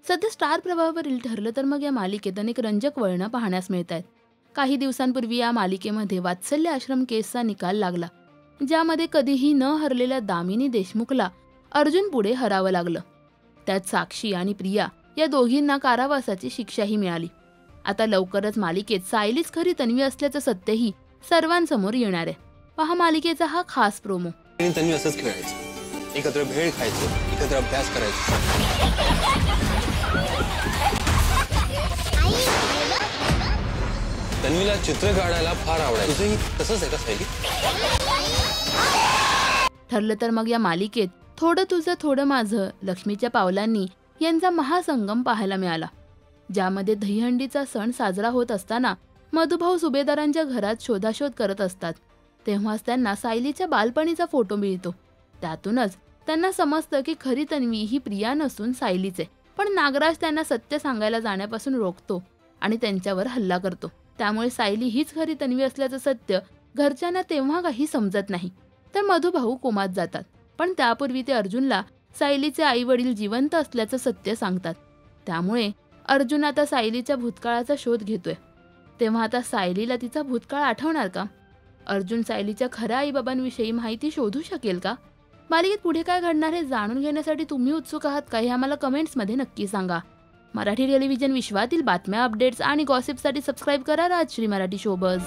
सध्या स्टार प्रवाहावरील ठरलं तर मग या मालिकेत अनेक रंजक वळणं पाहण्यास मिळत आहेत. काही दिवसांपूर्वी या मालिकेमध्ये वात्सल्य आश्रम केसचा निकाल लागला, ज्यामध्ये कधीही न हरलेल्या दामिनी देशमुखला अर्जुन पुढे हरावं लागलं. त्यात साक्षी आणि प्रिया या दोघींना कारावासाची शिक्षाही मिळाली. आता लवकरच मालिकेत सायलीच खरी तन्वी असल्याचं सत्यही सर्वांसमोर येणार आहे. पहा मालिकेचा हा खास प्रोमो. तन्वी असंच खेळायचं, एकत्र भेळ खायचं, एकत्र अभ्यास करायचा. तन्वीला चित्र काढायला फार आवडायचं. तुझंही तसंच आहे का सायली? ठरलं तर मग या मालिकेत थोडं तुझं थोडं माझं लक्ष्मीच्या पावलांनी यांचा महासंगम पाहायला मिळाला, ज्यामध्ये दहीहंडीचा सण साजरा होत असताना मधुभाऊ सुभेदारांच्या घरात शोधाशोध करत असतात. तेव्हाच त्यांना सायलीच्या बालपणीचा फोटो मिळतो. त्यातूनच त्यांना समजतं की खरी तन्वी ही प्रिया नसून सायलीच आहे. पण नागराज त्यांना सत्य सांगायला जाण्यापासून रोखतो आणि त्यांच्यावर हल्ला करतो. त्यामुळे सायली हीच खरी तन्वी असल्याचं सत्य घरच्यांना तेव्हा काही समजत नाही. तर मधुभाऊ कोमात जातात. पण त्यापूर्वी ते अर्जुनला सायलीचे आई वडील जिवंत असल्याचं सत्य सांगतात. त्यामुळे अर्जुन आता सायलीच्या भूतकाळाचा शोध घेतोय. तेव्हा आता सायलीला तिचा भूतकाळ आठवणार का? अर्जुन सायलीच्या खऱ्या आईबाबांविषयी माहिती शोधू शकेल का? मालिकेत पुढे काय घडणार हे जाणून घेण्यासाठी तुम्ही उत्सुक आहात का? हे आम्हाला कमेंट्समध्ये नक्की सांगा. मराठी टेलिव्हिजन विश्वातील बातम्या, अपडेट्स आणि गॉसिपसाठी सबस्क्राईब करा राजश्री मराठी शोबज.